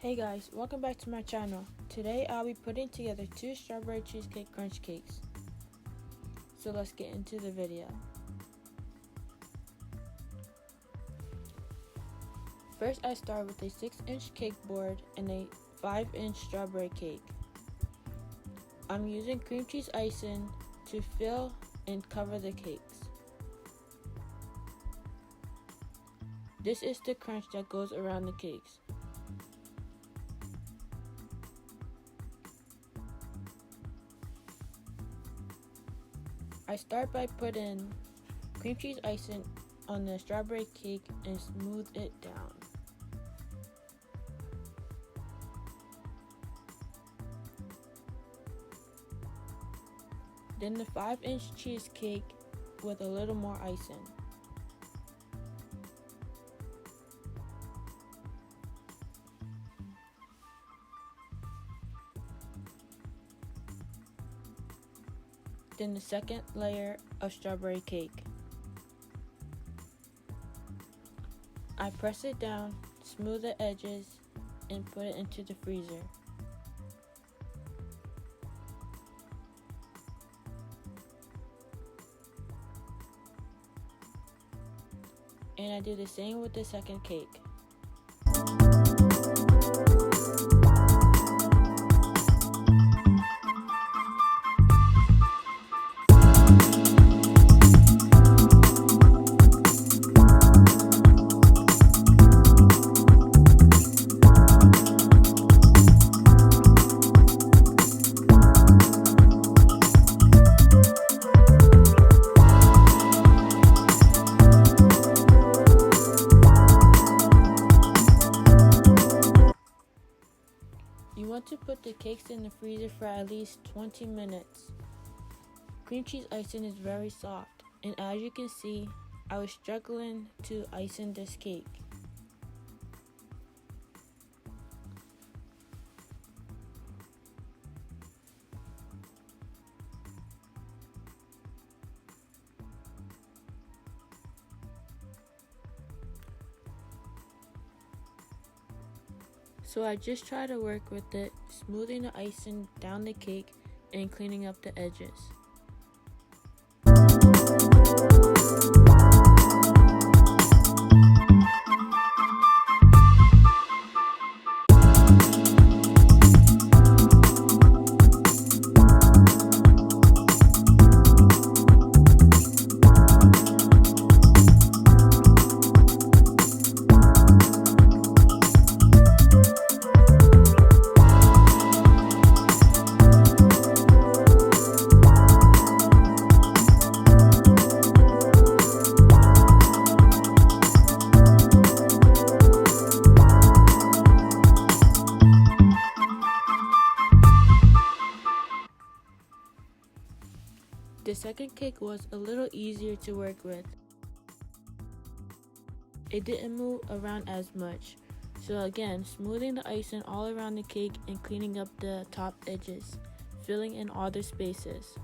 Hey guys, welcome back to my channel. Today I'll be putting together 2 strawberry cheesecake crunch cakes. So let's get into the video. First I start with a 6-inch cake board and a 5-inch strawberry cake. I'm using cream cheese icing to fill and cover the cakes. This is the crunch that goes around the cakes. I start by putting cream cheese icing on the strawberry cake and smooth it down. Then the 5-inch cheesecake with a little more icing. Then the second layer of strawberry cake. I press it down, smooth the edges, and put it into the freezer. And I do the same with the second cake. You want to put the cakes in the freezer for at least 20 minutes. Cream cheese icing is very soft, and as you can see, I was struggling to icing this cake. So I just try to work with it, smoothing the icing down the cake and cleaning up the edges. The second cake was a little easier to work with. It didn't move around as much. So again, smoothing the icing all around the cake and cleaning up the top edges, filling in all the spaces.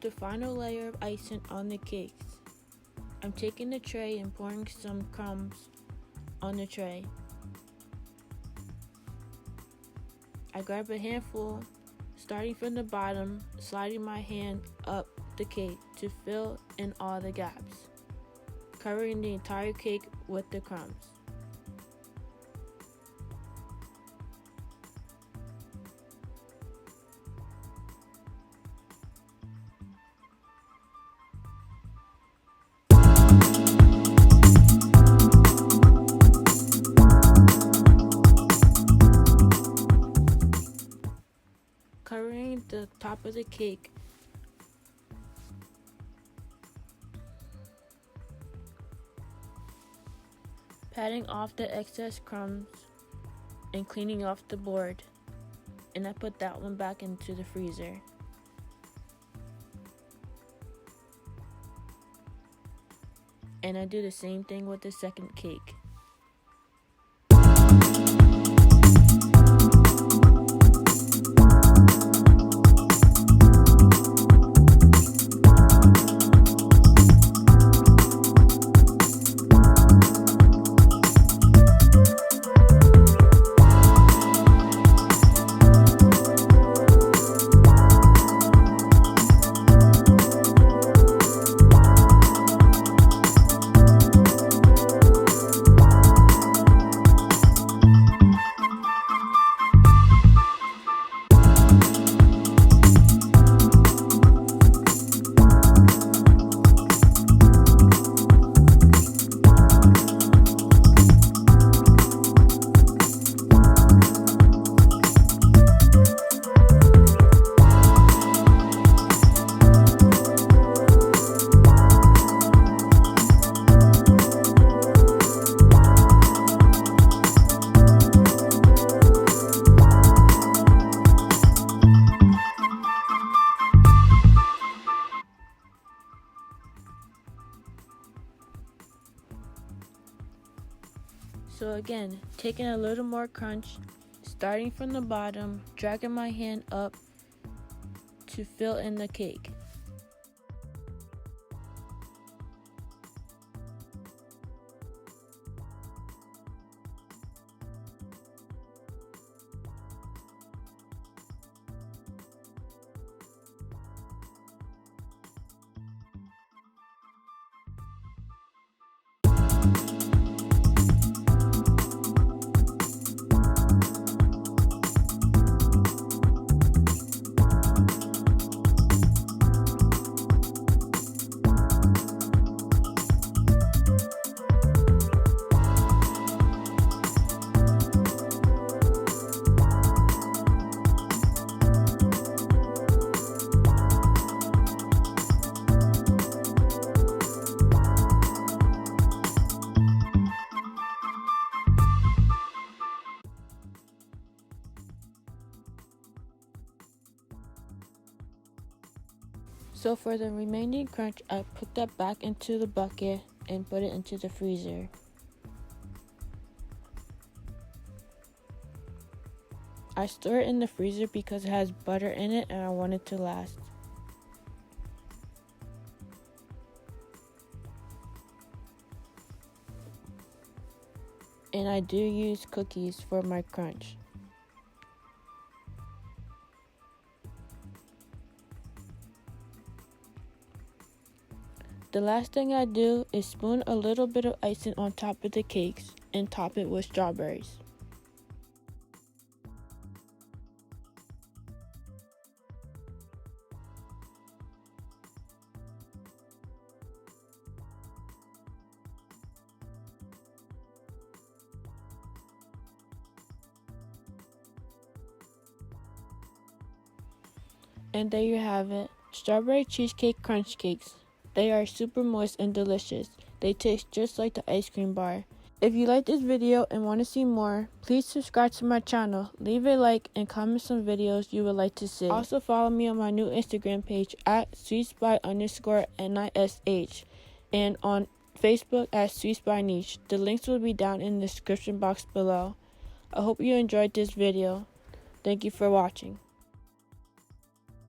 the final layer of icing on the cakes. I'm taking the tray and pouring some crumbs on the tray. I grab a handful, starting from the bottom, sliding my hand up the cake to fill in all the gaps, covering the entire cake with the crumbs. Covering the top of the cake, patting off the excess crumbs and cleaning off the board, and I put that one back into the freezer. And I do the same thing with the second cake. So again, taking a little more crunch, starting from the bottom, dragging my hand up to fill in the cake. So for the remaining crunch, I put that back into the bucket and put it into the freezer. I store it in the freezer because it has butter in it and I want it to last. And I do use cookies for my crunch. The last thing I do is spoon a little bit of icing on top of the cakes and top it with strawberries. And there you have it, strawberry cheesecake crunch cakes. They are super moist and delicious. They taste just like the ice cream bar. If you like this video and want to see more, please subscribe to my channel, leave a like, and comment some videos you would like to see. Also follow me on my new Instagram page at sweetspy_NISH and on Facebook at sweetspyniche. The links will be down in the description box below. I hope you enjoyed this video. Thank you for watching.